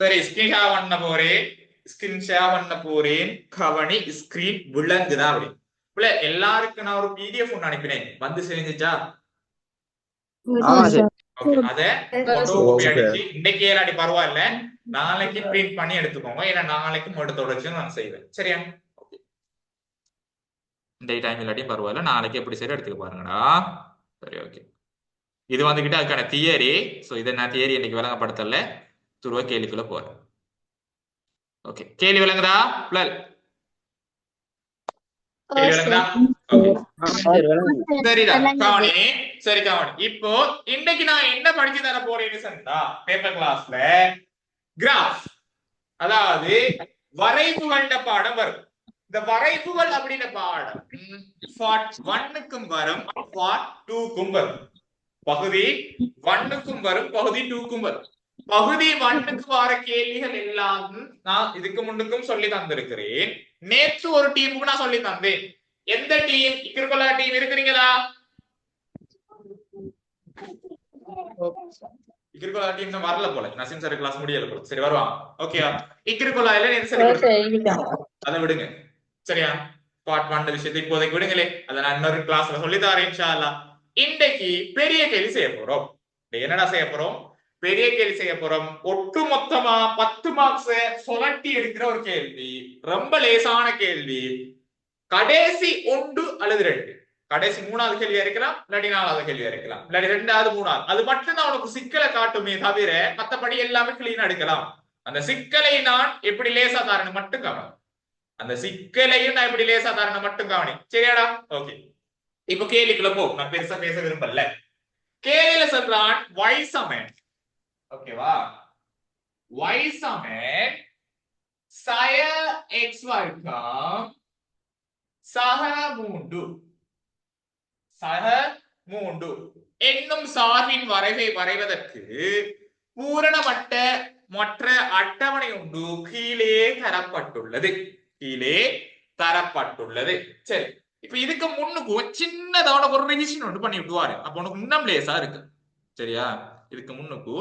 சரி screen share பண்ண போறேன். ஸ்கிரீன் ஷேர் பண்ண போறேன். கவனி ஸ்கிரீன் விளங்குதா அப்படி இல்ல? எல்லாருக்கும் நான் ஒரு பிடிஎஃப் ஒன்று அனுப்பினேன். வந்து சேர்ந்துச்சா? அத போட்டோ காப்பி அடிச்சு இன்னைக்கு ஏலாடி பரவாயில்ல, நாளைக்கு பிரிண்ட் பண்ணி எடுத்துக்கோங்க. ஏன்னா நாளைக்கு மட்டும் தொடர்ச்சி நான் செய்வேன். சரியா? இந்த டைம் இல்லாட்டி பரவாயில்ல, நாளைக்கு எப்படி சரி எடுத்துக்க பாருங்கடா. சரி ஓகே. இது வந்துகிட்டு அதுக்கான தியரி. ஸோ இதை நான் தியரி இன்னைக்கு விளங்கப்படுத்தல, துருவ கேள்விக்குள்ள போறேன். ஓகே, கேள்வி விளங்குதா? பிள்ளல் கேள்வி விளங்குதா? சரிதான் கவனி. சரி கவனி. இப்போ இன்னைக்கு நான் என்ன படிச்சு தர போறேன்னு சொன்னா, பேப்பர் கிளாஸ்ல கிராஃப், அதாவது வரைவுகள்ட பாடம் வரும். இந்த வரைவுகள் அப்படின்ற பாடம் பார்ட் 1க்கும் வரும், பார்ட் 2க்கும் வரும். பகுதி 1க்கும் வரும், பகுதி 2க்கும் வரும். பகுதி 1க்கு வர கேள்விகள் எல்லாம் நான் இதுக்கு முன்னுக்கும் சொல்லி தந்திருக்கிறேன். நேற்று ஒரு டீமுக்கு நான் சொல்லி தந்தேன். எந்த டீம்? இக்கிருக்கொள்ளா டீம் இருக்கிறீங்களா? இக்கிருக்கொள்ளா டீம் தான் வரல போல, நசீம் சார் கிளாஸ் முடியல போல. சரி வருவாங்க. ஓகேயா? இக்கிருக்கொள்ளாயில என்ன சொல்லி அதை விடுங்க. சரியா? பார்ட் 1 விஷயத்தை இப்போதைக்கு விடுங்களே, அதை நான் இன்னொரு கிளாஸ்ல சொல்லி தரேன் இன்ஷா அல்லாஹ். இன்னைக்கு பெரிய கேள்வி செய்ய போறோம். என்னடா செய்ய போறோம்? பெரிய கேள்வி செய்ய போறோம். ஒட்டு மொத்தமா 10 மார்க்ஸ் சொலட்டி எடுக்கிற ஒரு கேள்வி. ரொம்ப லேசான கேள்வி. கடைசி 1 அல்லது 2, கடைசி 3வது கேள்வியா இருக்கலாம், இல்லாட்டி 4வது கேள்வியா இருக்கலாம், இல்லாட்டி 2வது 3வது, அது மட்டும் தான் உனக்கு சிக்கலை காட்டுமே தவிர மத்தபடி எல்லாமே கிளீனா எடுக்கலாம். அந்த சிக்கலை நான் எப்படி லேசா தாரணும் மட்டும் கவனம். அந்த சிக்கலையும் நான் எப்படி லேசா தாரணும் மட்டும் கவனி. சரியாடா? ஓகே, இப்ப கேள்விக்குள்ள போ. நான் பெருசா பேச விரும்பல. கேள்வியில சொல்றான் y சமன், ஓகேவா, y சமன் சய x வர்க்கம் சக 3 சக 3 என்னும் சார்பின் வரைவை வரைவதற்கு பூரணமட்ட மற்ற அட்டவணை ஒன்று கீழே தரப்பட்டுள்ளது. கீழே தரப்பட்டுள்ளது. சரி, இப்ப இதுக்கு முன்னுக்கு சின்னதான ஒரு ரிவிஷன் ஒன்று பண்ணி விட்டுவாரு. அப்ப உனக்கு இன்னும் லேசா இருக்கு. சரியா? இதுக்கு முன்னுக்கு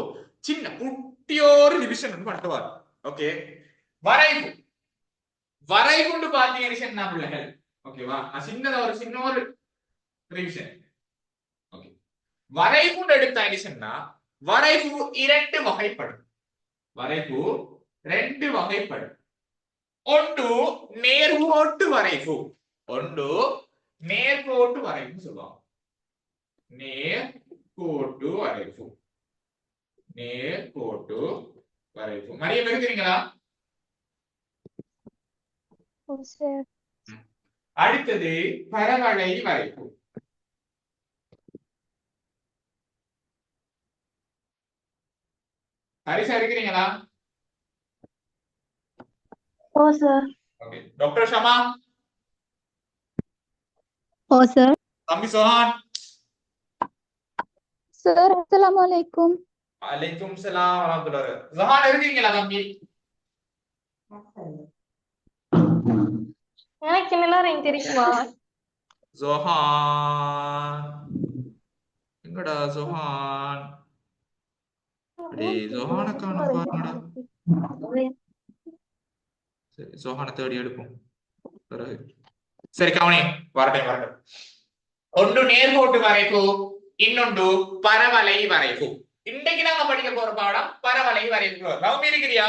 சின்ன குட்டியோரு ரிவிஷன் ஒன்று பண்ணிட்டுவாரு. ஓகே, வரைவு வரைவுண்டு பாத்தீங்கன்னா பிள்ளைகள், ஓகேவா, சின்னதா ஒரு சின்ன ஒரு ரிவிஷன். ஓகே, வரைவுண்டு எடுத்தாச்சுன்னா வரைவு 2 வகைப்படும். வரைவு 2 வகைப்படும். ஒன்று நேர்கோட்டு வரைவு, ஒன்று நேர்கோட்டு வரைவு சொல்லுவாங்க. நேர்கோட்டு வரைவு, நேர்கோட்டு வரைவு. மரியம் இருக்கிறீங்களா? அடுத்தது பரவளை வரைவு. ஹரிஷா இருக்கிறீங்களா? ஓ சார். Okay, doctor Shama. ஓ சார். தம்பி சோஹான். சார் அஸ்ஸலாமு அலைக்கும். அலைக்கும் சலாம் வரஹ்மத்துல்லாஹி. ஜஹான் இருக்கீங்களா தம்பி? எனக்கு என்னெல்லாம் தெரியுமா? ஜோஹான் எங்கடா ஜோஹான்? ஜோஹான காணோம் பாருங்கடா. சரி, ஜோஹானை தேடி எடுப்போம். சரி கவனி, வரட்டும். ஒன்று நேர்கோட்டு வரைவு, இன்னொன்று பரவளை வரைவு. இன்னைக்கு நாங்க படிக்க போற பாடம் பரவளை வரைவு. நவமி இருக்கிறியா?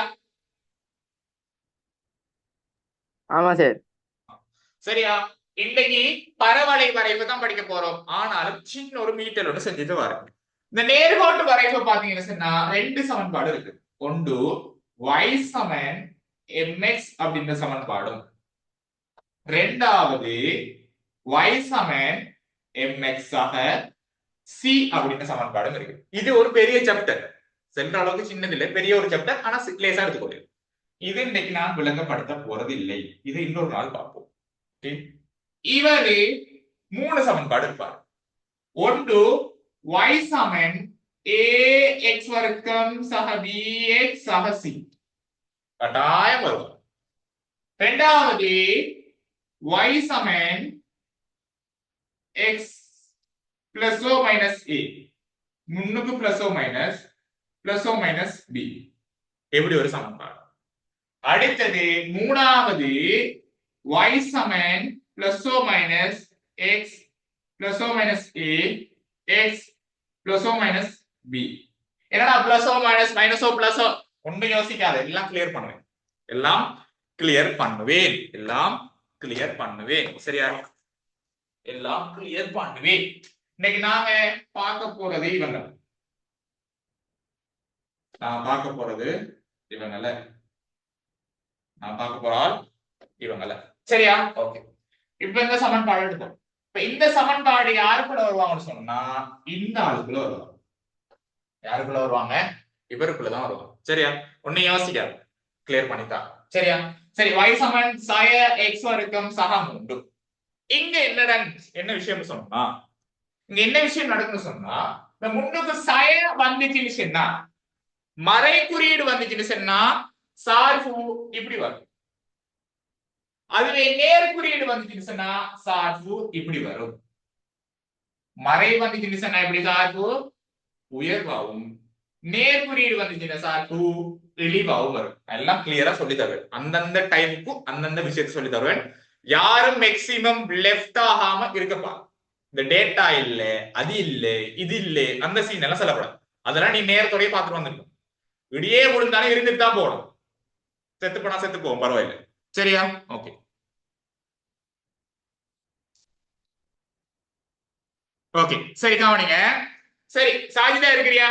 ஆமா சார். சரியா? இன்னைக்கு பரவளை வரைவு தான் படிக்க போறோம். ஆனாலும் சின்ன ஒரு மீட்டர் ஒன்று செஞ்சுட்டு வரேன். இந்த நேர்கோட்டு வரைவு பாத்தீங்கன்னா 2 சமன்பாடு இருக்கு. ஒன்று y சமன் mx அப்படின்ற சமன்பாடும், ரெண்டாவது y சமன் mx ஆக c அப்படின்ற சமன்பாடும் இருக்கு. இது ஒரு பெரிய சாப்டர், சென்ற அளவுக்கு சின்னது இல்லை, பெரிய ஒரு சாப்டர். ஆனா லேசா எடுத்துக்கொள்ளு. இது இன்னைக்கு நான் விளங்கப்படுத்த போறது இல்லை, இது இன்னொரு நாள் பார்ப்போம். இவரு 3 சமன்பாடு இருப்பார். ஒன்று y சமன் ax வர்க்கம் சக bx சக c, கட்டாயம் வரும். இரண்டாவது y சமன் x plus or minus a, முன்னுக்கு பிளஸ் ஓ மைனஸ் b. எப்படி ஒரு சமன்பாடு. அடுத்தது மூணாவது y சமன் plus or minus x plus or minus a x plus or minus b. என்னடா plus or minus minus or plus or ஒன்றும் யோசிக்காத, எல்லாம் கிளியர் பண்ணுவேன், எல்லாம் கிளியர் பண்ணுவேன், எல்லாம் கிளியர் பண்ணுவேன். சரியா? எல்லாம் கிளியர் பண்ணுவேன். இன்னைக்கு நாங்க பார்க்க போறது இவங்க, நான் பார்க்க போறது இவங்கல, நான் பார்க்க போறால் இவங்கல. சரியா? ஓகே. இப்ப இந்த சமன்பாடு எடுப்போம். இப்ப இந்த சமன்பாடு யாருக்குள்ள வருவாங்கன்னு சொன்னா இந்த ஆளுக்குள்ள வருவாங்க. யாருக்குள்ள வருவாங்க? இவருக்குள்ளதான் வருவாங்க. சரியா? ஒன்னும் யோசிக்காது, கிளியர் பண்ணிட்டா. சரியா? சரி, y சமன் சாய x வர்க்கம் சகம் உண்டு. இங்க என்ன விஷயம் சொன்னா, இங்க என்ன விஷயம் நடக்குன்னு சொன்னா, இந்த முன்னுக்கு சாய வந்துச்சுன்னு சொன்னா, மறை குறியீடு வந்துச்சுன்னு சொன்னா சார்பு இப்படி வரும். அதுவே நேர் குறியீடு வந்துச்சுன்னு சொன்னா சார்பு இப்படி வரும். மறை வந்துச்சுன்னு சொன்னா எப்படி சார்பு உயர்வாகும், நேர் குறியீடு வந்துச்சுன்னா சார்பு இழிவாகவும் வரும். எல்லாம் கிளியரா சொல்லி தருவேன், அந்தந்த டைமுக்கு அந்தந்த விஷயத்தை சொல்லி தருவேன். யாரும் மேக்சிமம் லெஃப்ட் ஆகாம இருக்கப்பா. இந்த டேட்டா இல்ல, அது இல்ல, இது இல்ல, அந்த சீன் எல்லாம் சொல்லக்கூடாது. அதெல்லாம் நீ நேரத்தோடய பார்த்துட்டு வந்துடணும். விடியே விழுந்தாலும் இருந்துட்டு தான் போகணும். செத்து போனா செத்து போவோம், பரவாயில்லை. சரியா? ஓகே. ஓகே, சரி கவனிங்க. சரி, சாஜிதா இருக்கிறியா?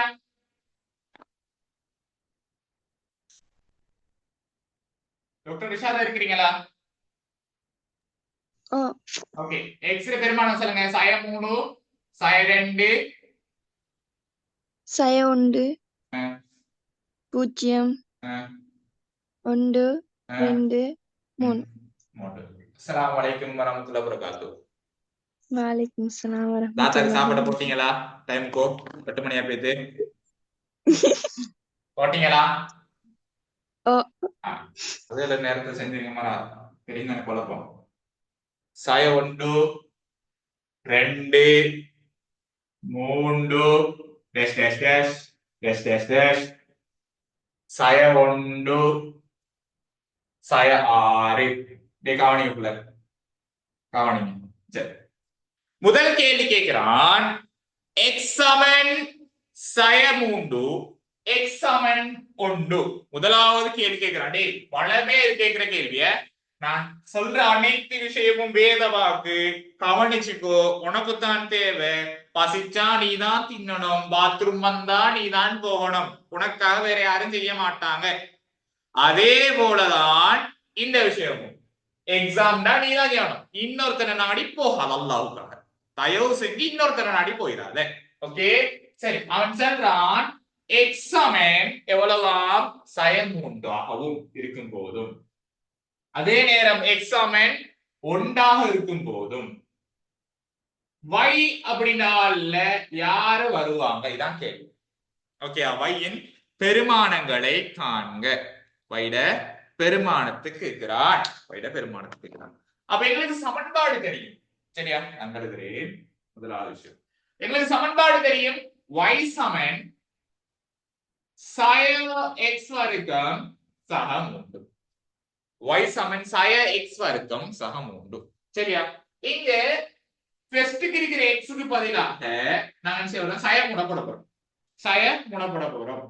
டாக்டர் ரிஷாதா இருக்கிறீங்களா? ஓகே. எக்ஸ் பெருமானம் சொல்லுங்க. சாய 3 சாய 2 சாய 1 0 1 2 3. அஸ்ஸலாமு அலைக்கும் வரஹ்மத்துல்லாஹி வபரகாத்துஹு. வலைக்கும் சலாம் தாத்தாக்கு சாப்பிட வரஹ்மத்துல்லாஹி. போட்டீங்களா? டைம்க்கோ 8 மணி ஆயிடுது. போட்டீங்களா? அதே நேரத்தை செஞ்சீங்கம்மா தெரியுங்க குழப்பம். சாய 1 2 3 dash dash dash dash dash dash சாய 1 சாய 6 டே கவனிக்குள்ள கவனிங்க. சரி, முதல் கேள்வி கேட்கிறான், எக்ஸ் சமன் சாய 3 எக்ஸ் சமன் 1. முதலாவது கேள்வி கேட்கிறான். டே வளமே கேட்கிற கேள்விய நான் சொல்ற அனைத்து விஷயமும் வேத வாக்கு, கவனிச்சுக்கோ. உனக்குத்தான் தேவை. பசிச்சா நீதான் தின்னணும், பாத்ரூம் வந்தா நீதான் போகணும், உனக்காக வேற யாரும் செய்ய மாட்டாங்க. அதே போலதான் இந்த விஷயமும். எக்ஸாம்னா நீதான் செய்யணும், இன்னொருத்தனை நாடி போகாது. அல்லாவுக்காக தயவு செஞ்சு இன்னொருத்தனை நாடி போயிடாத. ஓகே, சரி. அவன் சொல்றான் எக்ஸ் சமன் எவ்வளவாம் சாய 3 இருக்கும் போதும், அதே நேரம் எக்ஸ் சமன் 1 இருக்கும் போதும் y அப்படின்னால யாரு வருவாங்க? இதான் கேள்வி. ஓகே, y இன் பெருமானங்களை காண்க. வைட பெருமானத்துக்கு இருக்கிறான், வைட பெருமானத்துக்கு இருக்கிறான். அப்ப எங்களுக்கு சமன்பாடு தெரியும். சரியா? நான் எழுதுகிறேன். முதலாவது விஷயம், எங்களுக்கு சமன்பாடு தெரியும். y சமன் சாய x வர்க்கம் சகம் 3. y சமன் சாய x வர்க்கம் சகம் 3. சரியா? இங்க ஃபர்ஸ்ட்க்கு இருக்கிற x க்கு பதிலாக நாங்க என்ன செய்யறோம்? சாய முடப்பட போறோம். சாய முடப்பட போறோம்.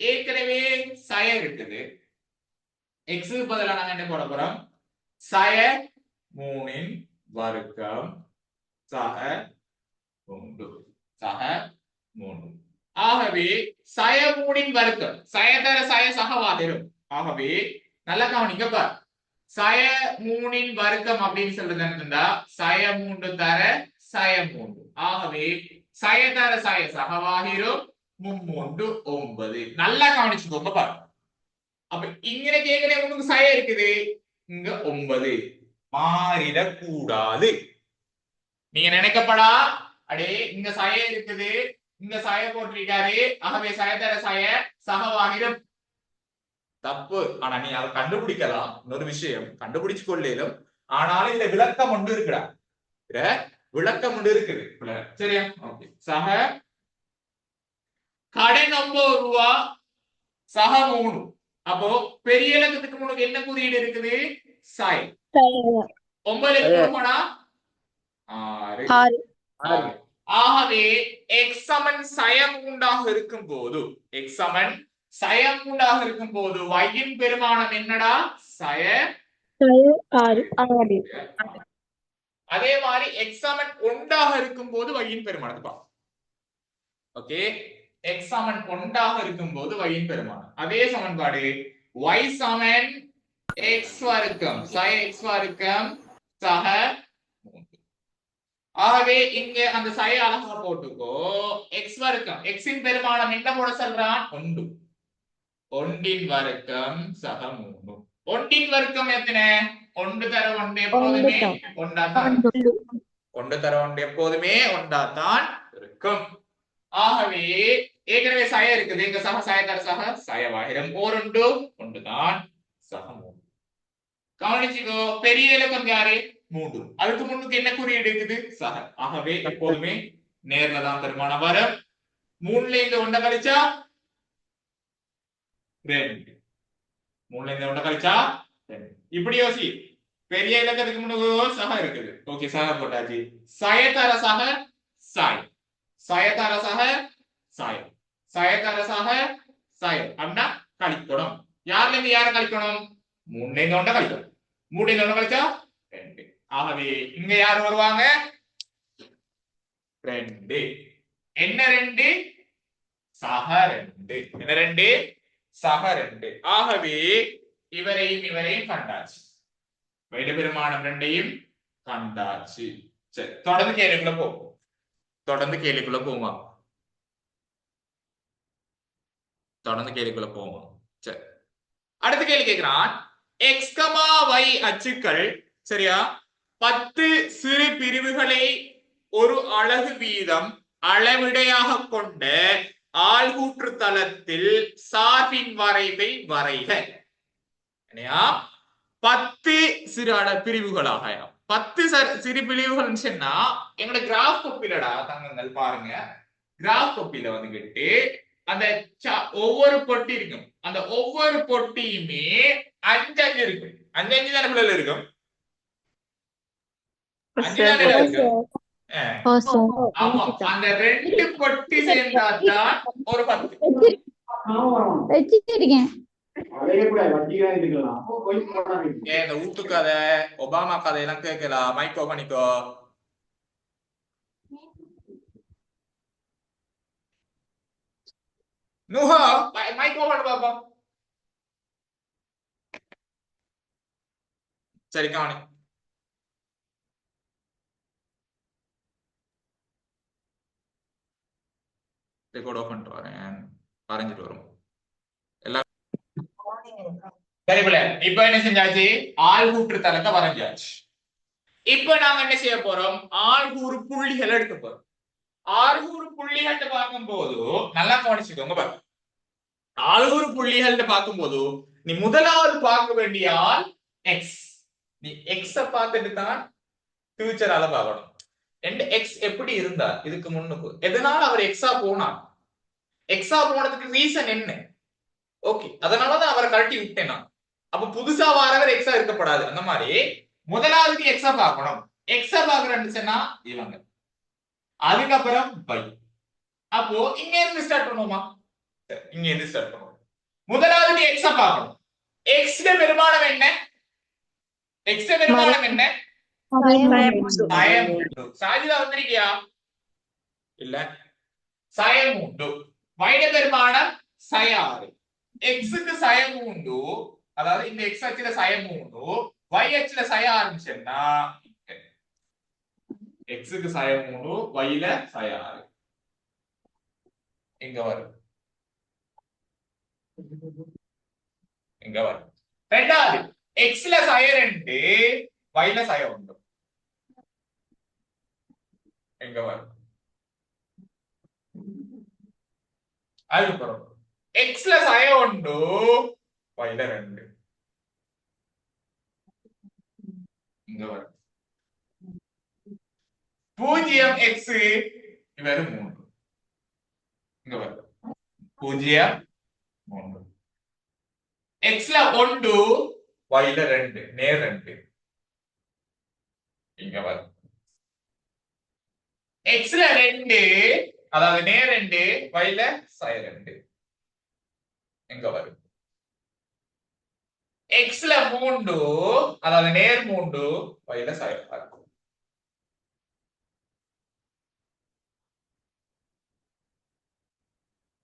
ஏற்கனவே சாய இருக்குது. x க்கு பதிலாக நாங்க என்ன போட போறோம்? சாய 3 இன் வர்க்கம் சக 3 சக 3. ஆகவே சாய 3 இன் வர்க்கம் சாய தர சாய சகவாதிரும். ஆகவே நல்லா கவனிங்க பார். சாய 3 இன் வர்க்கம் அப்படின்னு சொல்றது என்னன்னா சாய 3 தர சாய 3. ஆகவே சாய தர சாய சகவாகிரும் 3 9. நல்லா கவனிச்சுக்கோங்க பாரு. அப்ப இங்க கேக்குற உங்களுக்கு சாய இருக்குது, இங்க 9 மாறிடக் கூடாது. நீங்க நினைக்கப்படா அடே இங்க சாய இருக்குது, இங்க சாய போட்டிருக்காரு, ஆகவே சாய தர சாய சகவாகிரும். தப்பு. ஆனா நீ அதை கண்டுபிடிக்கலாம். இன்னொரு விஷயம், கண்டுபிடிச்சு கொள்ளேலும். ஆனாலும் இந்த விளக்கம் ஒன்று இருக்குடா, விளக்கம் ஒன்று இருக்குது. சரியா? ஓகே. சக கடன் 9 ரூபா சக 3 அப்போ பெரிய இலக்கத்துக்கு முன்னுக்கு என்ன குறியீடு இருக்குது சாய் 9 3 போனா 6 ஆறு 6 ஆகவே x சமன் சயமூண்டாக இருக்கும் போது x சமன் சயமூண்டாக இருக்கும் போது y இன் பெருமானம் என்னடா சய ஆறு ஆறு அதே மாதிரி x சமன் ஒன்றாக இருக்கும் போது y இன் பெருமானத்தை பா ஓகே x சமன் ஒன்றாக இருக்கும் போது y இன் பெருமானம் அதே சமன்பாடு y சமன் x வர்க்கம் sin x வர்க்கம் சக 3 ஆகவே இங்க அந்த சய அழகா போட்டுக்கோ x வர்க்கம் x இன் பெருமானம் என்ன போட சொல்றான் 1 ஒன்றின் வர்க்கம் சக 3 ஒன்றின் வர்க்கம் எத்தனை 1 தர 1 எப்போதுமே ஒன்றாதான் ஒன்று தர 1 எப்போதுமே ஒன்றாதான் இருக்கும் ஆகவே ஏற்கனவே சய இருக்குது இங்க சக சய தர சக சயவாயிரம் ஓரொண்டு ஒன்றுதான் சக 3 கவனிச்சுக்கோ பெரிய இலக்கம் யாரு 3 அதுக்கு முன்னுக்கு என்ன குறியீடு இருக்குது சக ஆகவே எப்போதுமே நேர்ல தான் பெருமானம் வரும் 3ல இந்த ஒன்றை கழிச்சா 2 3ல இந்த ஒன்றை கழிச்சா 2 இப்படி யோசி பெரிய இலக்கத்துக்கு முன்னுக்கு சக இருக்குது ஓகே சக போட்டாச்சு சய தர சக சாய் சயதர சக சாய் சயதர சக சாய் அப்படின்னா கழிக்கணும் யார்ல இருந்து யாரை கழிக்கணும் 3ல இருந்து ஒன்றை கழிக்கணும் 3ல இருந்து ஒன்றை கழிச்சா 2 ஆகவே இங்க யார் வருவாங்க 2 என்ன 2 சக 2 என்ன 2 சக 2 ஆகவே இவரையும் கண்டாச்சு வைட பெருமானம் 2ஐயும் கண்டாச்சு சரி தொடர்ந்து கேள்விக்குள்ள போவோம் தொடர்ந்து கேள்விக்குள்ள போவோம் சரி அடுத்த கேள்வி கேட்கிறான் x, y அச்சுக்கள் சரியா 10 சிறு பிரிவுகளை ஒரு அலகு வீதம் அளவிடையாக கொண்ட ஆள்கூற்று தளத்தில் சார்பின் வரைவை வரைக 10 சிறு பிரிவுகளாக 10 சிறு பிரிவுகள் சொன்னா எங்களோட கிராஃப் கொப்பிலடா தங்கங்கள் பாருங்க கிராஃப் கொப்பில வந்துகிட்டு அந்த ஒவ்வொரு பொட்டி இருக்கும் அந்த ஒவ்வொரு பொட்டியுமே 5 5 இருக்கும் 5 5 தானே பிள்ளைல இருக்கும் 5 தானே இருக்கும் ஆமா அந்த 2 பொட்டி சேர்ந்தாதான் ஒரு 10 இந்த ஊட்டு கதை ஒபாமா கதை எல்லாம் கேட்கலாம் மைக்கோ பண்ணிக்கோ நூஹா மைக்கோ பண்ணு பாப்பா சரி கவனி ரெக்கார்ட் ஆஃப் பண்ணிட்டு வரேன் வரைஞ்சிட்டு வரும் எல்லாம் சரி பிள்ளை இப்ப என்ன செஞ்சாச்சு ஆள்கூற்று தளத்தை வரைஞ்சாச்சு இப்ப நாங்க என்ன செய்ய போறோம் ஆள்கூறு புள்ளிகள் எடுக்க போறோம் ஆள்கூறு புள்ளிகள் பார்க்கும் போது நல்லா கவனிச்சுக்கோங்க பாரு ஆள்கூறு புள்ளிகள் பார்க்கும் போது நீ முதலாவது பார்க்க வேண்டிய ஆள் எக்ஸ் நீ எக்ஸ பார்த்துட்டு தான் ஃபியூச்சரால பார்க்கணும் எக்ஸ் எப்படி இருந்தா இதுக்கு முன்னுக்கு எதனால அவர் எக்ஸா போனதுக்கு ரீசன் என்ன ஓகே அதனாலதான் அவரை கழட்டி விட்டேன் நான் அப்ப புதுசா வாரவர் எக்ஸா இருக்கப்படாது அந்த மாதிரி முதலாவதுக்கு எக்ஸா பார்க்கணும் எக்ஸா பாக்குறேன்னு சொன்னா இவங்க அதுக்கப்புறம் பை அப்போ இங்க இருந்து ஸ்டார்ட் பண்ணுவோமா இங்க இருந்து ஸ்டார்ட் பண்ணுவோம் முதலாவதுக்கு எக்ஸா பார்க்கணும் எக்ஸ் பெருமானம் என்ன எக்ஸ் பெருமானம் என்ன சாஜிதா வந்திருக்கியா இல்ல சயம் உண்டு வைட பெருமானம் சயாறு எக்ஸுக்கு சயம் உண்டு அதாவது இந்த எக்ஸ் அச்சுல சயம் உண்டு y அச்சுல சய ஆரம்பிச்சேன்னா எக்ஸுக்கு சயம் உண்டு yல சயாறு இங்க வரும் ரெண்டாவது எக்ஸ்ல சய 2 yல சய உண்டு எங்க வரும் அதுக்கப்புறம் எக்ஸ்ல சய உண்டு yல 2 இங்க வரும் 0 எக்ஸ் இவர் 3 இங்க வரும் 0 3 எக்ஸ்ல 1 yல 2 நேர் 2 இங்க வரும் எக்ஸ்ல 2 அதாவது நேர் 2 yல sin 2 எங்க வரும் எக்ஸ்ல 3 அதாவது நேர் 3 yல sin 6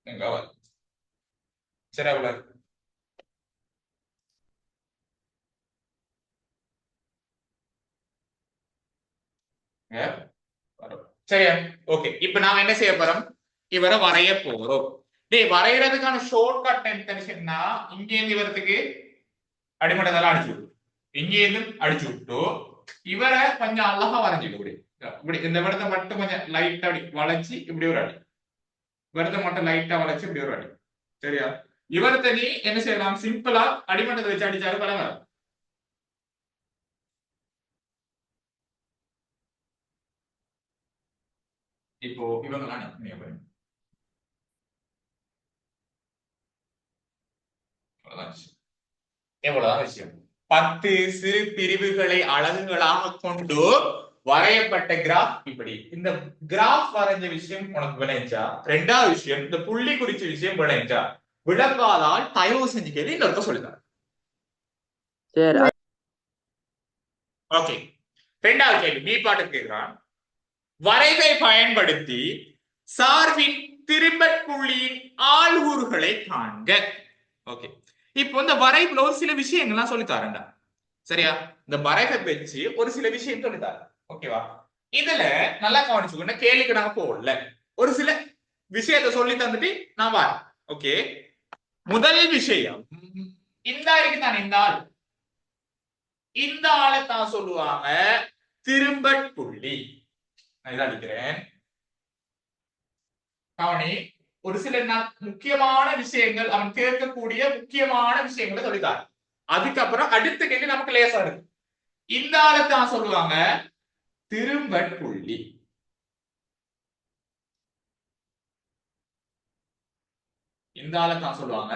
எங்க வரும் சரி அவ்வளவு சரியா ஓகே இப்ப நாம என்ன செய்ய போறோம் இவரை வரைய போறோம் டேய் வரைகிறதுக்கான ஷார்ட் கட் என்ன இங்க இருந்து இவரத்துக்கு அடிமட்டதெல்லாம் அடிச்சு விட்டு இங்க இருந்து அடிச்சு விட்டு இவரை கொஞ்சம் அழகா வரைஞ்சிட்டு இப்படி இந்த இடத்தை மட்டும் கொஞ்சம் லைட்டா அப்படி வளைச்சு இப்படி ஒரு அடி இவரத்தை மட்டும் லைட்டா வளைச்சு இப்படி ஒரு அடி சரியா இவரத்தை நீ என்ன செய்யலாம் சிம்பிளா அடிமட்டத்தை வச்சு அடிச்சாரு பரவாயில்ல இப்போ இவங்கெல்லாம் எவ்வளவுதான் விஷயம் 10 சிறு பிரிவுகளை அலகுகளாக கொண்டு வரையப்பட்ட கிராஃப் இப்படி இந்த கிராஃப் வரைஞ்ச விஷயம் உனக்கு விளைஞ்சா ரெண்டாவது விஷயம் இந்த புள்ளி குறிச்ச விஷயம் விளைஞ்சா விளக்காதால் தயவு செஞ்சு கேள்வி இன்னொருக்க சொல்லிட்டாங்க ஓகே ரெண்டாவது கேள்வி நீ பாட்டு கேட்கிறான் வரைவை பயன்படுத்தி சார்பின் திரும்பற் புள்ளியின் ஆள்கூறுகளை காண்க ஓகே இப்போ இந்த வரைவுல ஒரு சில விஷயங்கள்லாம் சொல்லித்தாரண்டா சரியா இந்த வரைவை வச்சு ஒரு சில விஷயம் சொல்லித்தாரு ஓகேவா இதுல நல்லா கவனிச்சுக்கோங்க கேள்விக்கு நாங்க போகல ஒரு சில விஷயத்தை சொல்லி தந்துட்டு நான் வரேன் ஓகே முதல் விஷயம் இந்த இருக்கு தான் இந்த ஆளை தான் சொல்லுவாங்க திரும்பற் புள்ளி நான் இதை அடிக்கிறேன் கவனி ஒரு சில முக்கியமான விஷயங்கள் அவன் கேட்கக்கூடிய முக்கியமான விஷயங்களை சொல்லித்தார் அதுக்கப்புறம் அடுத்த கேள்வி நமக்கு லேசா இருக்கு இந்த ஆளத்தான் சொல்லுவாங்க திரும்பற் புள்ளி இந்த ஆளத்தான் சொல்லுவாங்க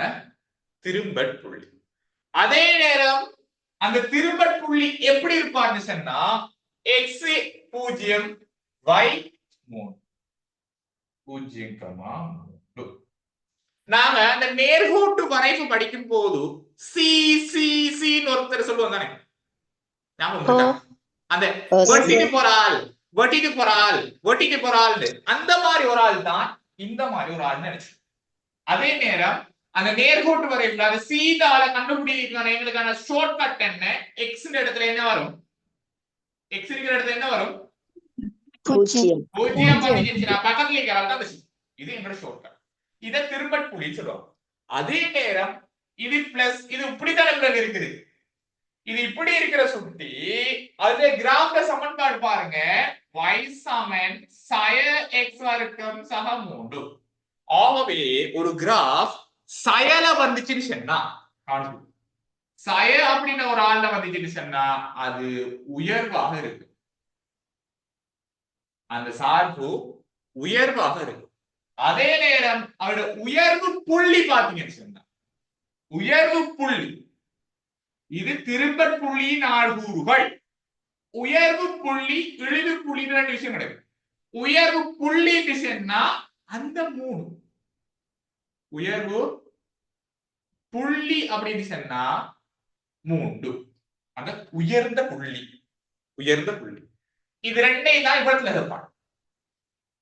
திரும்பற் புள்ளி அதே நேரம் அந்த திரும்பற் புள்ளி எப்படி இருப்பான்னு சொன்னா x 0 y 3 0, நாங்க அந்த நேர்கோட்டு வரைவு படிக்கும் போது சி சி சி ஒருத்தர் சொல்லுவாங்க தானே அந்த வெட்டிட்டு போறாள் அந்த மாதிரி ஒரு ஆள் தான் இந்த மாதிரி ஒரு ஆள் நினைச்சு அதே நேரம் அந்த நேர்கோட்டு வரைவுல அந்த சீதால கண்டுபிடிக்கான எங்களுக்கான ஷார்ட் கட் என்ன எக்ஸ் இடத்துல என்ன வரும் எக்ஸ் இருக்கிற இடத்துல என்ன வரும் 0 பக்கத்துல இருக்கிறாள் இது எங்களோட ஷார்ட் கட் இதை திரும்பற் புள்ளி சொல்லுவாங்க அதே நேரம் இது பிளஸ் இது இப்படித்தான் இருக்குது இது இப்படி இருக்கிற சுட்டி அது கிராஃப்ல சமன்பாடு பாருங்க y சமன் sin x வர்க்கம் சக 3 ஆகவே ஒரு கிராஃப் சயல வந்துச்சுன்னு சொன்னா சய அப்படின்னு ஒரு ஆள்ல வந்துச்சுன்னு சொன்னா அது உயர்வாக இருக்கு அந்த சார்பு உயர்வாக இருக்கு அதே நேரம் அவரோட உயர்வு புள்ளி பாத்தீங்கன்னு சொன்னா உயர்வு புள்ளி இது திரும்பற் புள்ளியின் ஆள்கூறுகள் உயர்வு புள்ளி இழிவு புள்ளி ரெண்டு விஷயம் கிடையாது உயர்வு புள்ளி சொன்னா அந்த 3 உயர்வு புள்ளி அப்படின்னு சொன்னா 3 அந்த உயர்ந்த புள்ளி இது ரெண்டையும் தான் இவ்விடத்துல இருப்பான்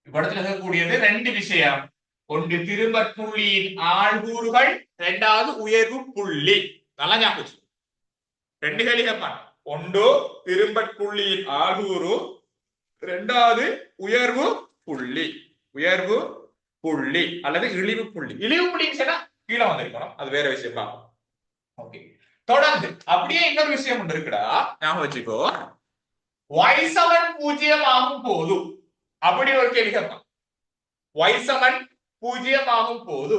இவ்விடத்துல இருக்கக்கூடியது ரெண்டு விஷயம் ஒன்று திரும்பற் புள்ளியின் ஆள்கூறுகள் இரண்டாவது உயர்வு புள்ளி நல்லா ஞாபகம் ரெண்டு கேள்வி கேட்பான் ஒன்று திரும்பற் புள்ளியின் ஆள்கூறு இரண்டாவது உயர்வு புள்ளி அல்லது இழிவு புள்ளின்னு சொன்னா கீழே வந்திருக்கணும் அது வேற விஷயம் பார்ப்போம் ஓகே தொடர்ந்து அப்படியே இன்னொரு விஷயம் ஒன்று இருக்குடா ஞாபகம் வச்சுக்கோ y சமன் 0 ஆகும் போது அப்படி ஒரு கேள்வி கேட்பான் y சமன் 0 ஆகும் போது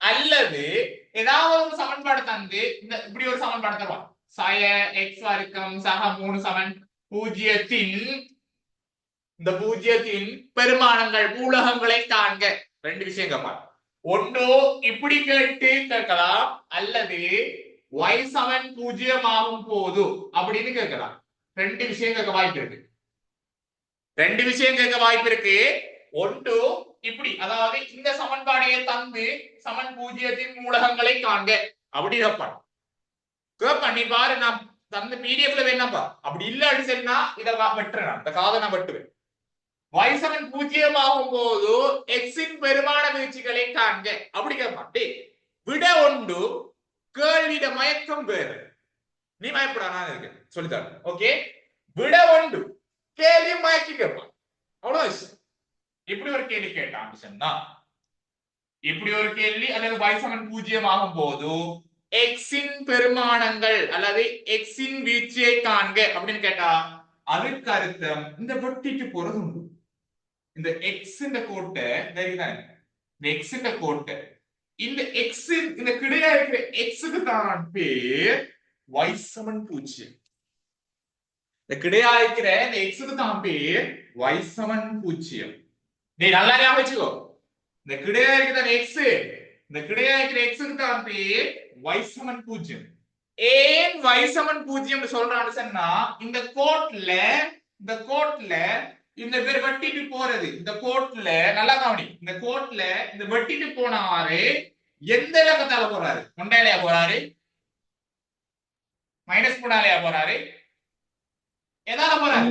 அல்லது ஏதாவது ஒரு சமன்பாடு தந்து இந்த இப்படி ஒரு சமன்பாடு தருவான் sin x வர்க்கம் சக 3 சமன் 0 இந்த 0 பெருமானங்கள் மூலகங்களை காண்க ரெண்டு விஷயம் கேட்பான் ஒன்று இப்படி கேட்கலாம், அல்லது y7 0 ஆகும் போது அப்படின்னு கேட்கலாம். ரெண்டு விஷயம் கேட்க வாய்ப்பு இருக்கு. ஒன்று இப்படி, அதாவது இந்த சமன்பாடையை தந்து சமன் பூஜ்ஜியத்தின் மூலகங்களை காண்க அப்படி கேட்பான். நீ பாரு, நான் தந்த பிடிஎஃப்ல வேணாப்பா, அப்படி இல்ல அப்படி சொன்னா இதை வெட்டுறேன், இந்த காதை நான் வெட்டுவேன். y7 0 ஆகும் போது x இன் பெருமான வீழ்ச்சிகளை காண்க அப்படி கேட்பான். விட ஒன்று, கேள்விட மயக்கம் வேறு. நீ மயப்படா, நான் இருக்கேன் சொல்லித்தாரு. ஓகே, விட ஒன்று, கேள்வி மயக்கி கேட்பான். அவ்வளவு. இப்படி ஒரு கேள்வி கேட்டான் சொன்னா, இப்படி ஒரு கேள்வி, அல்லது y7 0 ஆகும் போது x இன் பெருமானங்கள் அல்லது x இன் வீழ்ச்சியை காண்க அப்படின்னு கேட்டா, அதுக்கு அர்த்தம் இந்த வெட்டிட்டு போறது உண்டு. இந்த x இந்த கோட்டை தெரியுதானே, இந்த x இந்த கோட்டை, இந்த x இந்த கிடையா இருக்கிற x-க்கு தான் பேர் y7 0. இந்த கிடையா இருக்கிற இந்த x-க்கு தான் பேர் y7 0. நீ நல்லா ஞாபகம் வச்சுக்கோ, இந்த கிடையா இருக்கிற x, இந்த கிடையா இருக்கிற x-க்கு தான் பேர் y7 0. ஏன் y7 0 சொல்றான்னு சொன்னா, இந்த கோட்ல இந்த பேர் வெட்டிட்டு போறது, இந்த கோட்ல நல்லா கவனி, இந்த கோட்ல இந்த வெட்டிட்டு போனாரு எந்த இலக்கத்தால போறாரு? கொண்டாலையா போறாரு? மைனஸ் மூணாலையா போறாரு? எதால போறாரு?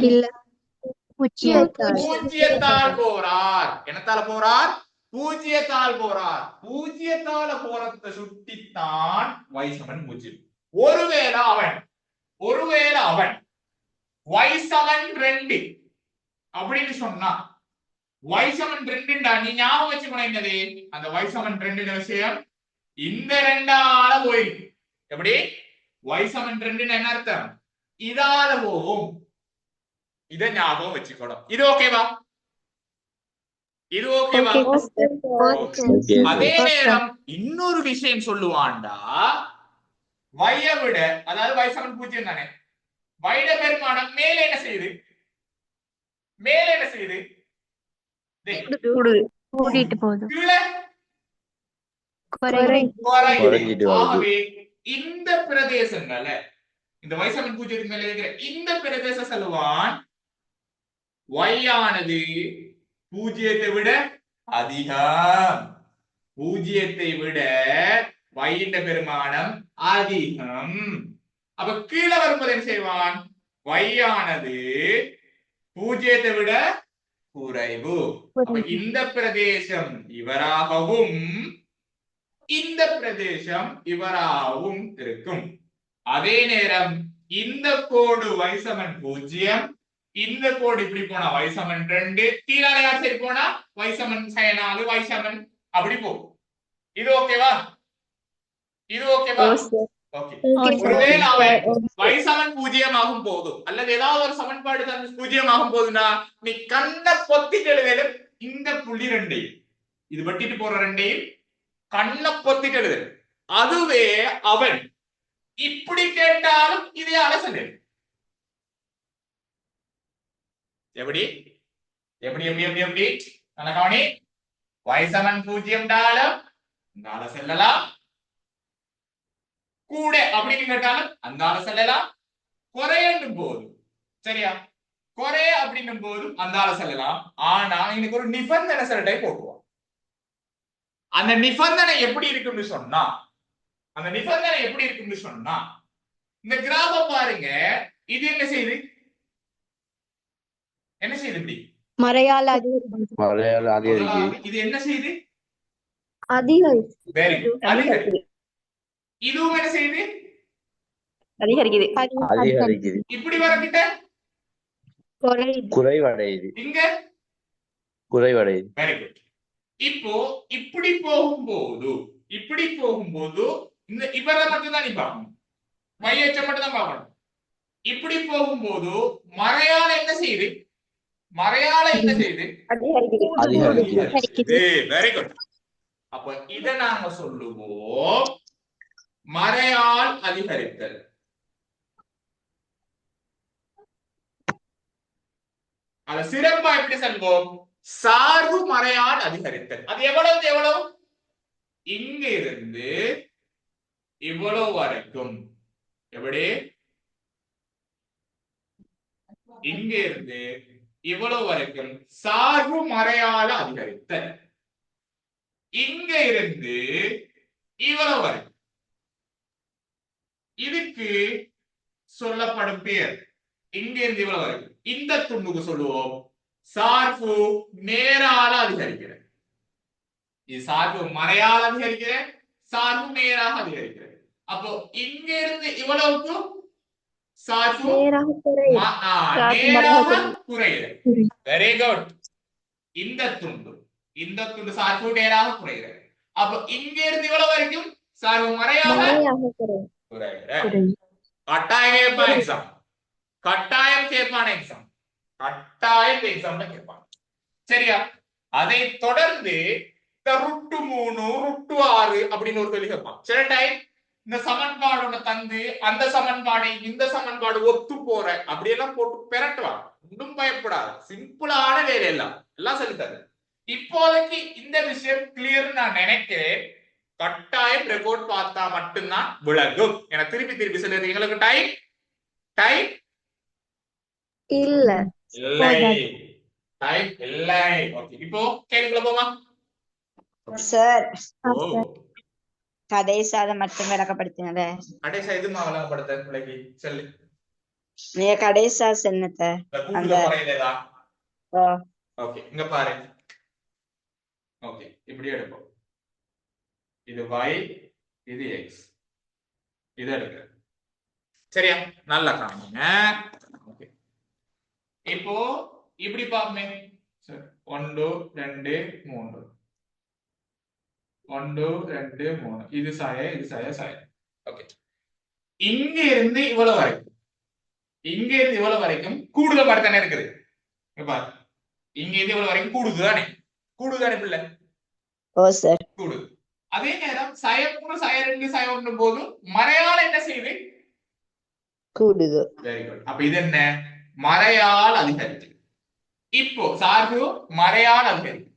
பூஜ்ஜியத்தால் போறார். என்னத்தால போறார்? பூஜ்ஜியத்தால் போறார். பூஜ்ஜியத்தால போறத சுட்டித்தான் y7 0. ஒருவேளை அவன் y7 2 அப்படின்னு சொன்னா, y7 2 நீ ஞாபகம் வச்சுக்கணும் என்னது, அந்த y7 2 விஷயம் இந்த ரெண்டால போயிருக்கு. எப்படி? y7 2 என்ன அர்த்தம்? இதால போகும். இத ஞாபகம் வச்சுக்கணும். இது ஓகேவா? அதே நேரம் இன்னொரு விஷயம் சொல்லுவான்டா, y விட, அதாவது y7 0 தானே, y பெருமானம் மேல என்ன செய்யுது? கூட்டிட்டு போகுது. ஆகவே இந்த பிரதேசங்கள, இந்த y7 0 மேல இருக்கிற இந்த பிரதேச செல்வான் y ஆனது பூஜ்ஜியத்தை விட அதிகம். பூஜ்ஜியத்தை விட y என்ற பெருமானம் அதிகம். அப்ப கீழே வரும்போது என்ன செய்வான்? y ஆனது பூஜ்ஜியத்தை விட குறைவு. இந்த பிரதேசம் இவராகவும் இந்த பிரதேசம் இவராகவும் இருக்கும். அதே நேரம் இந்த கோடு y7 0, இந்த கோடு இப்படி போனா y7 2, கீழால யார் சரி போனா y7 4, y7 அப்படி போகும். இது ஓகேவா? ஓகே. ஒருவேளை அவன் y7 0 ஆகும் போது, அல்லது ஏதாவது ஒரு சமன்பாடு தந்து 0 ஆகும் போதுனா, நீ கண்ணை பொத்திட்டு எழுதல, இந்த புள்ளி ரெண்டையும், இது வெட்டிட்டு போற ரெண்டையும் கண்ணை பொத்திட்டு எழுதல. அதுவே அவன் இப்படி கேட்டாலும் இதே அலசல். எப்படி கவனி, y7 0 டாலும் அங்கால செல்லலாம், கூட அப்படின்னு கேட்டாலும் அங்கால செல்லலாம், குறையண்டும் போது, சரியா, குறைய அப்படின்னும் போது அந்தால செல்லலாம். ஆனா எனக்கு ஒரு நிபந்தனை சில டைம் போட்டுருவான். அந்த நிபந்தனை எப்படி இருக்குன்னு சொன்னா, இந்த கிராஃபை பாருங்க, இது என்ன செய்யுது இப்படி மறையால இது என்ன செய்யுது? அதிகரிக்குது. இதுவும் என்ன செய்யுது? அதிகரிக்குது. இப்படி வரக்கிட்ட குறைவடையுது. இங்க குறைவடையுது. Very good. இப்போ இப்படி போகும்போது இந்த இவரை மட்டும் தான் நீ பார்க்கணும், மையச்சம் மட்டும் தான் பார்க்கணும். இப்படி போகும்போது மறையால என்ன செய்யுது? அதிகரிக்குது. Very good. அப்ப இத நாங்க சொல்லுவோம் மறையால் அதிகரித்தல். அத சிறப்பா எப்படி சொல்வோம்? சார்பு மறையால் அதிகரித்தல். அது எவ்வளவு? இங்க இருந்து இவ்வளவு வரைக்கும் எப்படி இங்க இருந்து இவ்வளவு வரைக்கும் சார்பு மறையால அதிகரித்தல். இங்க இருந்து இவ்வளவு வரைக்கும் இதுக்கு சொல்லப்படும் பெயர். இங்க இருந்து இவ்வளவு வரைக்கும் இந்த துண்டுக்கு சொல்லுவோம் சார்பு நேரால அதிகரிக்கிறது. இது சார்பு மறையால அதிகரிக்கிறது, சார்பு நேராக அதிகரிக்கிறது. அப்போ இங்க இருந்து இவ்வளவுக்கு சார்பு நேராக குறையுது. நேராக குறைகிறது. Very good. இந்த துண்டு சார்பு நேராக குறைகிறது. அப்போ இங்க இருந்து இவ்வளவு வரைக்கும் சார்பு மறையாக குறைகிறது. கட்டாயம் கேட்பான் எக்ஸாம், கட்டாயம் கேட்பான் எக்ஸாம், கட்டாயம் எக்ஸாம்ல கேட்பான். சரியா? அதை தொடர்ந்து இந்த √3 √6 அப்படின்னு ஒரு கேள்வி கேட்பான். சில டைம் இந்த சமன்பாடு ஒண்ணு தந்து அந்த சமன்பாடை இந்த சமன்பாடு ஒத்து போற அப்படியெல்லாம் போட்டு பெரட்டுவாங்க. ஒன்றும் பயப்படாது, சிம்பிளான வேலை எல்லாம் சொல்லித்தரு. இப்போதைக்கு இந்த விஷயம் கிளியர் நான் நினைக்கிறேன். கட்டாயம் ரெக்கார்ட் பார்த்தா மட்டும்தான் விளங்கும். என திருப்பி சொல்லுது. எங்களுக்கு டைம் டைம் இல்லை டைம் இல்லை. ஓகே, இப்போ கேள்விக்குள்ள போமா சார்? கடைசாத மட்டும் விளக்கப்படுத்தினத கடைசா எது விளக்கப்படுத்த பிள்ளைக்கு சொல்லு. நீங்க கடைசா சொன்னத அந்த ஓகே இங்க பாரு. ஓகே, இப்படி எடுப்போம். இது y, இது x. இது எடுக்க. சரியா? நல்லா காணுங்க. ஓகே, இப்போ இப்படி பாப்போமே. 1 2 3 1 2 3 இது சாய இது சாய சாய. ஓகே, இங்க இருந்து இவ்வளவு வரைக்கும் கூடுதல் மாதிரி தானே இருக்குது. பாரு, இங்க இருந்து இவ்வளவு வரைக்கும் கூடுதுதானே பிள்ளை? ஓ சார், கூடுது. அதே நேரம் சாய 3 சாய 2 சாய 1 போதும் மறையால என்ன செய்யுது? கூடுது. Very good. அப்ப இது என்ன? மறையால் அதிகரிக்கு. இப்போ சார்பு மறையால் அதிகரிக்கு.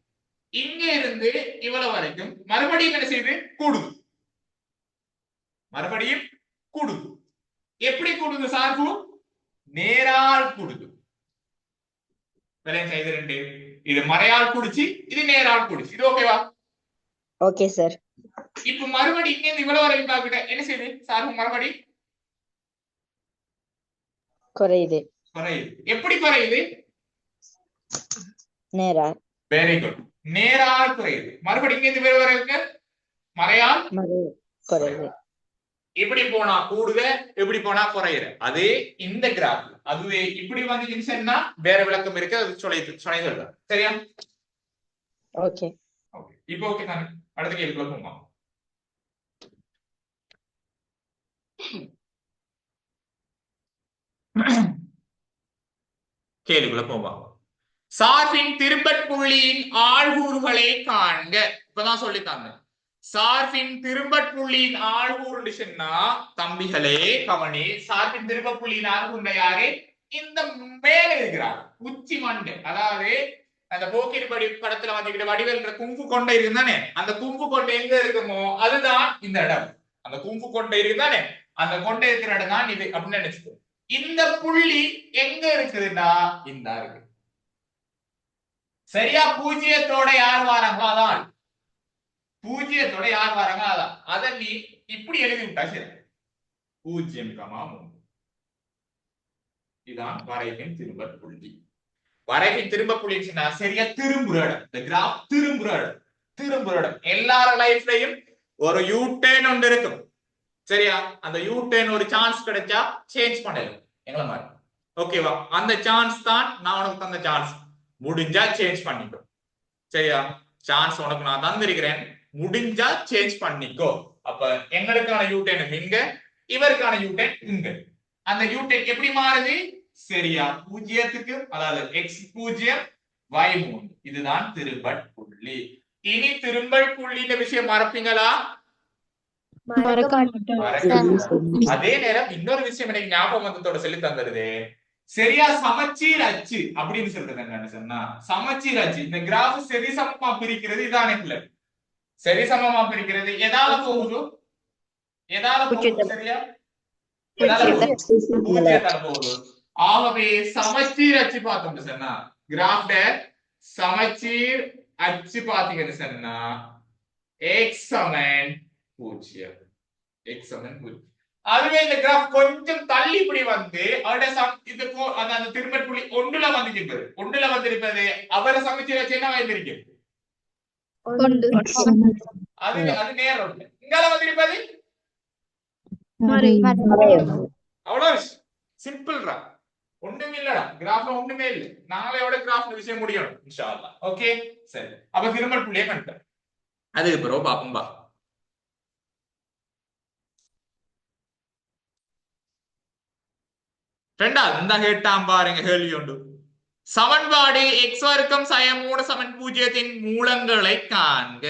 இங்க இருந்து இவ்வளவு வரைக்கும் மறுபடியும் என்ன செய்யுது? கூடுது. மறுபடியும் கூடுது. எப்படி கூடுது? சார்பு நேரால் கூடுது. இது மறையால் கூடுச்சு, இது நேரால் கூடுச்சு. இது ஓகேவா? Okay sir. இப்ப மறுபடி இங்க இருந்து இவ்வளவு வரைக்கும் பாக்கிட்ட என்ன செய்யுது? சார்பு மறுபடி குறையுது. எப்படி குறையுது? நேரா. Very good. நேரால் குறையுது. மறுபடி இங்க இருந்து இவ்வளவு வரைக்கும் மறையால் குறையுது. இப்படி போனா கூடுத, இப்படி போனா குறையுற. அதே இந்த கிராஃப். அதுவே இப்படி வந்துச்சுன்னா வேற விளக்கம் இருக்கு, அது சொல்ல. சரியா? ஓகே. இப்போ ஓகே தானே? அடுத்த கேள்விக்குள்ள போமா. கேள்விக்குள்ள போமா. சார்பின் திரும்பட் புள்ளியின் ஆள்கூறுகளை காண்க. இப்பதான் சொல்லித்தாங்க. சார்பின் திரும்பட் புள்ளியின் ஆள்கூறுன்னா தம்பிகளே கவனி. சார்பின் திரும்ப புள்ளியின் ஆள்கூறு யாரு? இந்த மேல இருக்கிறார் உச்சி மண்டு. அதாவது அந்த போக்கிரி படத்துல வந்துகிட்ட வடிவேல்ன்ற கும்பு கொண்டை இருக்குதானே, அந்த கும்பு கொண்டை எங்க இருக்குமோ அதுதான் இந்த இடம். அந்த கும்பு கொண்டை இருக்குதானே, அந்த கொண்டை இருக்கிற இடம் தான் இது அப்படின்னு நினைச்சுக்கோ. இந்த புள்ளி எங்க இருக்குதுன்னா இந்த இருக்கு. சரியா? பூஜ்ஜியத்தோட யார் வாராங்களோ அதான். பூஜ்ஜியத்தோட யார் வாராங்களோ அதான். அதை நீ இப்படி எழுதி விட்டா சரி. 0,3 இதான் வரைவின் திரும்ப புள்ளி. வரைவின் திரும்ப புள்ளின்னா சரியா திரும்புற இடம். இந்த கிராஃப் திரும்புற இடம். எல்லார லைஃப்லயும் ஒரு யூடர்ன் ஒன்று இருக்கும். சரியா? அந்த யூடர்ன் ஒரு சான்ஸ் கிடைச்சா சேஞ்ச் பண்ணலாம் எங்களை மாதிரி. ஓகேவா? அந்த சான்ஸ் தான் நான் உனக்கு தந்த சான்ஸ். முடிஞ்சா சேஞ்ச் பண்ணிக்கோ. சரியா? சான்ஸ் உனக்கு நான் தந்திருக்கிறேன். முடிஞ்சா சேஞ்ச் பண்ணிக்கோ. அப்ப எங்களுக்கான யூடர்ன் இங்க, இவருக்கான யூடர்ன் இங்க. அந்த யூடர்ன் எப்படி மாறுது? சரியா? பூஜ்ஜியத்துக்கு, அதாவது x0 y3. இதுதான் திரும்பட் புள்ளி. இனி திரும்பட் புள்ளின்ற விஷயம் மறப்பீங்களா? அதே நேரம் இன்னொரு விஷயம் எனக்கு ஞாபகம் வந்ததோட சொல்லி தந்துருது. சரியா? சமச்சீர் அச்சு அப்படின்னு சொல்றது என்னன்னு சொன்னா, சமச்சீர் அச்சு இந்த கிராஃப் சரி சமமா பிரிக்கிறது இதானே பிள்ளை. சரி சமமா பிரிக்கிறது எதால போகுது சரியா எதால போகுது பூஜ்ஜியத்தால போகுது ஆகவே சமச்சீர் அச்சு பார்த்தோம் சொன்னா கிராஃப்ட சமச்சீர் அச்சு பாத்தீங்கன்னு சொன்னா x சமன் 0 x சமன் 0 அதுவே இந்த கிராஃப் கொஞ்சம் தள்ளி இப்படி வந்து இது அந்த திரும்ப புள்ளி ஒன்றுல வந்திருப்பது அவரை சமச்சீர் அச்சு என்ன வந்திருக்கு அது அது நேரம் இல்லை இங்கால வந்திருப்பது அவ்வளவு சிம்பிள்ரா ஒண்ணுமே இல்லடா கிராஃப்ல ஒண்ணுமே இல்லை நாளையோட கிராஃப் விஷயம் முடியணும் இன்ஷா அல்லாஹ் ஓகே சரி அப்ப திரும்ப புள்ளியே கண்டுட்டேன் அதுக்கு பிறகு பாப்போம் பா ரெண்டாவது இந்த கேட்டாம் பாருங்க கேள்வி உண்டு சமன்பாடு x வர்க்கம் சயம் 3 சமன் 0 மூலங்களை காண்க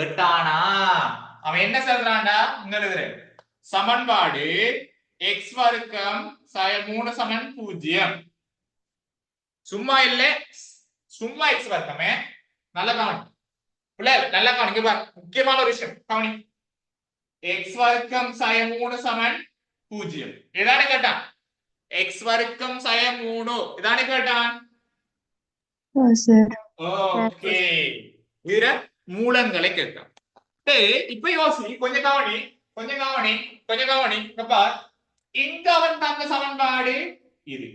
கேட்டானா அவன் என்ன சொல்றான்டா இங்க எழுதுறேன் சமன்பாடு x வர்க்கம் சயம் 3 சமன் 0 சும்மா இல்ல சும்மா x வர்க்கமே நல்ல கவனி நல்ல கவனிக்க பாரு முக்கியமான ஒரு விஷயம் கவனி x வர்க்கம் சயம் 3 சமன் 0 இதானே கேட்டான் x வர்க்கம் சயம் 3 இதானே கேட்டான் ஓகே இதுல மூலங்களை கேட்டான் இப்ப யோசி கொஞ்சம் கவனி பார் இங்க அவன் தந்த சமன்பாடு இது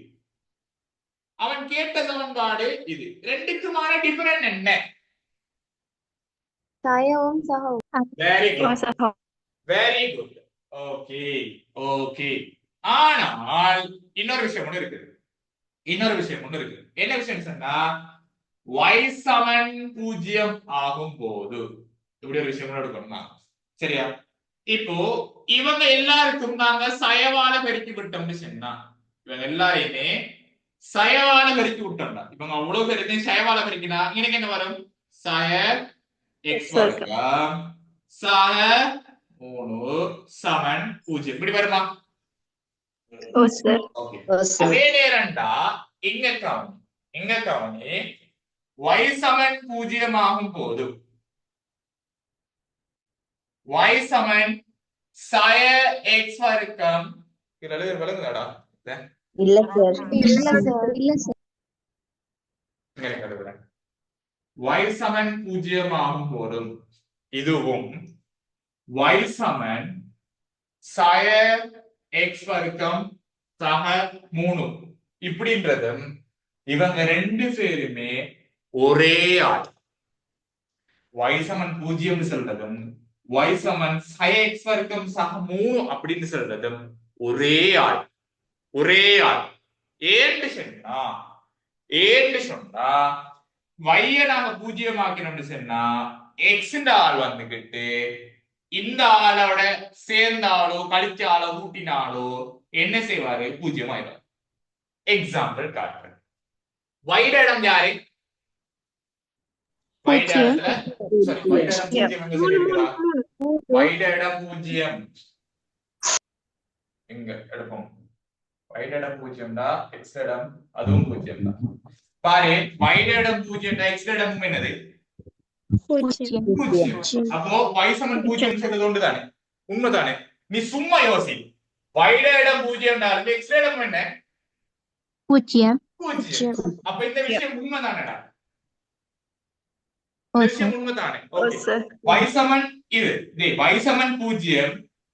அவன் கேட்ட சமன்பாடு இது ரெண்டுக்குமான டிஃபரன்ஸ் என்ன வெரி குட் ஓகே ஆனால் இன்னொரு விஷயம் ஒண்ணு இருக்குது என்ன விஷயம் சொன்னா y சமன் 0 ஆகும் போது இப்படி ஒரு விஷயம் எடுக்கணும்னா சரியா இப்போ இவங்க எல்லாருக்கும் நாங்க சயவால பெருக்கி விட்டோம்னு சொன்னா இவங்க எல்லாரையுமே சயவால பெருக்கி விட்டோம்னா இவங்க அவ்வளவு பேருத்தையும் சயவால பெருக்கினா எனக்கு என்ன வரும் சய x வர்க்கம் சய 3 சமன் 0 இப்படி வருமா அதே நேரம்டா இங்க கவனி y சமன் 0 ஆகும் போது y சமன் சய x வர்க்கம் விளங்குதாடா இல்ல y சமன் 0 ஆகும் போதும் இதுவும் y சமன் சய x வர்க்கம் சக 3 இப்படின்றதும் இவங்க ரெண்டு பேருமே ஒரே ஆள் y சமன் 0 சொல்றதும் y சமன் சய x வர்க்கம் சக 3 அப்படின்னு சொல்றதும் ஒரே ஆள் ஏன்னு சொன்னா y நாங்க 0 ஆக்கணும்னு சொன்னா x ஆள் வந்துகிட்டு இந்த ஆளோட சேர்ந்தாலோ கழிச்சாலோ கூட்டினாலோ என்ன செய்வாரு 0 ஆயிடும் எக்ஸாம்பிள் காட்டுறேன் வைட இடம் யாரு வைட இடம் 0 எங்க எடுப்போம் வைட இடம் 0 தான் எக்ஸ் இடம் அதுவும் 0 தான் பாரு வைட இடம் 0 தான் எக்ஸ் இடம் என்னது அப்போ y சமன் 0 சொல்றது ஒன்றுதானே உண்மைதானே நீ சும்மா யோசி வைட இடம் 0 என்றால் x இடம் என்ன 0 அப்ப இந்த விஷயம் உண்மைதானடா விஷயம் உண்மைதானே ஓகே y சமன் இது y சமன் 0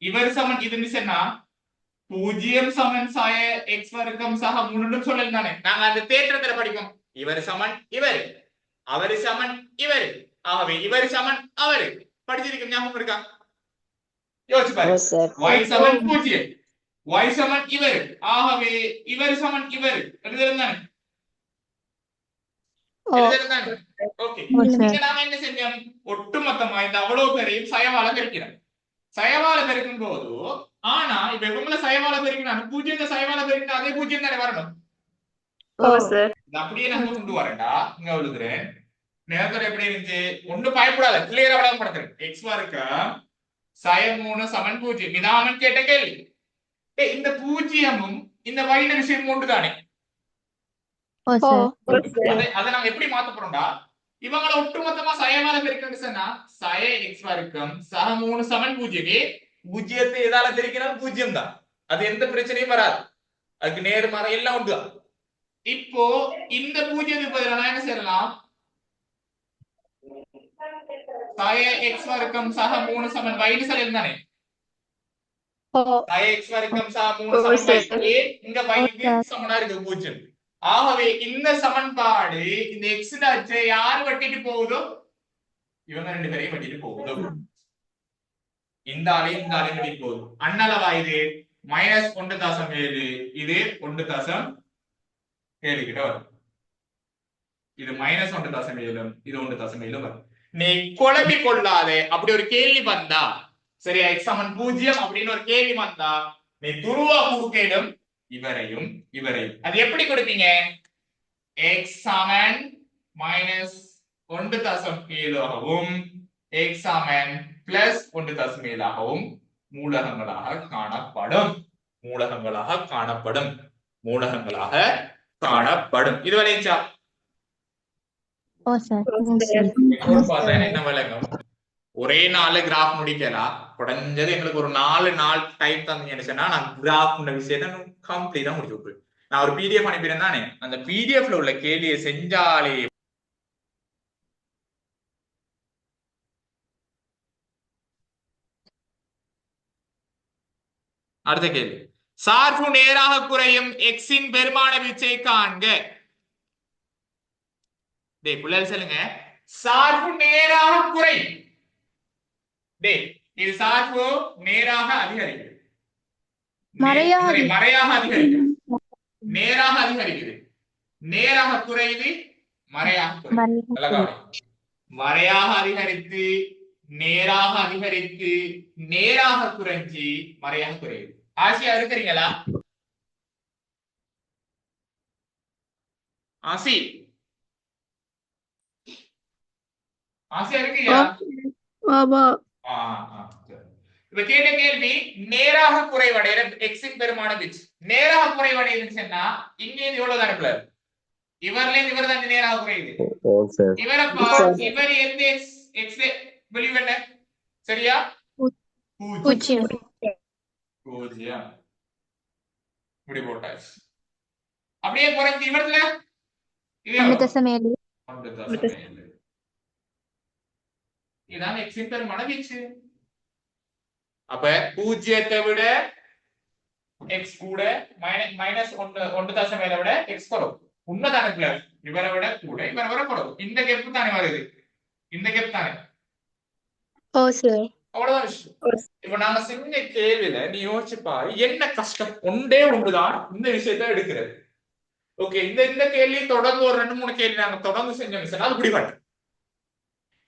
இவர் சமன் இது சொன்னா 0 சமன் சய x வர்க்கம் சக 3 சொல்லல தானே நாங்க அந்த தேற்றத்துல படிப்போம் இவர் சமன் இவர் அவர் சமன் இவர் ஆகவே இவர் சமன் அவர் படிச்சிருக்கோம் ஞாபகம் இருக்கா யோசிச்சு பாருங்க y சமன் 0 y சமன் இவர் ஆகவே இவர் சமன் இவர் எழுதுறதானே ஓகே இங்க நாம என்ன செஞ்சோம் ஒட்டுமொத்தமா இந்த அவ்வளவு பேரையும் சயவால பெருக்கிறோம் சயவால பெருக்கும் போது ஆனா இப்ப இவங்கள சயவால பெருக்கினாலும் 0 சயவால பெருக்கினா அதே 0 தானே வரணும் அப்படியே நாங்க கொண்டு வரேன்டா இங்க எழுதுறேன் நேரத்துல எப்படி இருந்துச்சு ஒண்ணு பயப்படாத கிளியரா விளங்கப்படுத்துறேன் x வர்க்கம் சயம் 3 சமன் 0 இதான் கேட்ட கேள்வி இந்த 0ம் இந்த வைட விஷயம் ஒன்றுதானே அதை நாங்க எப்படி மாத்த போறோம்டா இவங்களை ஒட்டுமொத்தமா சயமால பெருக்கணும்னு சொன்னா சய எக்ஸ் வர்க்கம் சக 3 சமன் 0. பூஜ்ஜியத்தை எதால பெருக்கினால் 0 தான். அது எந்த பிரச்சனையும் வராது. அதுக்கு நேர்மாறு எல்லாம் உண்டுதான். இப்போ இந்த 0க்கு பதிலா நான் என்ன செய்யலாம்? சய எக்ஸ் வர்க்கம் சக 3 சமன் y சொல்லிருந்தானே. ஓ சய எக்ஸ் வர்க்கம் சக 3 சமன் y. இங்க y க்கு சமனா இருக்கு 0. ஆகவே இந்த சமன்பாடு இந்த x அச்சை யார் வெட்டிட்டு போகுதோ இவங்க ரெண்டு பேரையும் வெட்டிட்டு போகுதோ. இந்த ஆளையும் இந்த ஆளையும் வெட்டிட்டு போகுது. அண்ணளவா இது -1.7, இது 1.7 கிட்ட வரும். இது -1.7, இது 1.7 வரும். நீ குழம்பி கொள்ளாதே. அப்படி ஒரு கேள்வி வந்தா சரியா x சமன் 0 அப்படின்னு ஒரு கேள்வி வந்தா நீ துருவா குறுக்கேடும் இவரையும் இவரையும் அது எப்படி கொடுப்பீங்க? x சமன் -1.7 ஆகவும் x சமன் +1.7 ஆகவும் மூலகங்களாக காணப்படும். மூலகங்களாக காணப்படும். மூலகங்களாக காணப்படும். இது வரைஞ்சா ஓ சார் பார்த்தா என்ன விளங்கும்? ஒரே நாள் கிராஃப் முடிக்கலாம். குறைஞ்சது எங்களுக்கு ஒரு 4 நாள் டைம் தந்தீங்கன்னு சொன்னா நான் கிராஃப் விஷயத்தை கம்ப்ளீட்டா முடிச்சு விட்டுருவேன். நான் ஒரு பிடிஎஃப் அனுப்பிடுறேன் தானே, அந்த பிடிஎஃப்ல உள்ள கேள்வியை செஞ்சாலே அடுத்த கேள்வி. சார்பு நேராக குறையும் எக்ஸின் பெருமான வீச்சை காண்க. டேய் புள்ளல் சொல்லுங்க. சார்பு நேராக குறையும். டேய் இது சார்பு நேராக அதிகரிக்குது. மறையாக அதிகரிக்குது. நேராக அதிகரிக்குது. நேராக குறையுது. மறையாக குறையுது. மறையாக அதிகரித்து நேராக அதிகரித்து நேராக குறைஞ்சி மறையாக குறையுது. ஆசியா இருக்கிறீங்களா? ஆசி ஆசியா இருக்கீங்களா? இப்ப கேட்ட கேள்வி நேராக குறைவடைய எக்ஸின் பெருமான வீச்சு நேராக குறைவடையுதுன்னு சொன்னா இங்க எவ்வளவு தானே பிள்ளை? இவர்ல இருந்து இவர் தான் நேராக குறையுது. இவரை இவர் எந்த எக்ஸ் வெளியே என்ன சரியா? 0 இப்படி போட்டாச்சு. அப்படியே குறைஞ்சு இவர்ல இதான் எக்ஸின் பெருமான வீச்சு. அப்ப 0 விட x கூட -1.7 விட x குறைவு. உண்மைதானே பிள்ளை? இவரை விட கூட இவரை விட குறைவு. இந்த கேப் தானே வருது. இந்த கேப் தானே. அவ்வளவுதான் விஷயம். இப்ப நாங்க செஞ்ச கேள்வியில நீ யோசிச்சு பாரு, என்ன கஷ்டம்? ஒன்றே ஒன்றுதான் இந்த விஷயத்த எடுக்கிறது. ஓகே, இந்த கேள்வி தொடர்ந்து ஒரு 2-3 கேள்வி நாங்க தொடர்ந்து செஞ்சோம்னு சொன்னா அது பிடிபட்டு.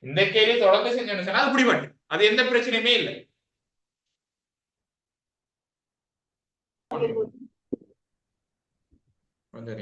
இந்த கேள்வி தொடர்ந்து செஞ்சோம்னு சொன்னா அது பிடிபட்டு. அது எந்த பிரச்சனையுமே இல்லை. கொஞ்சம்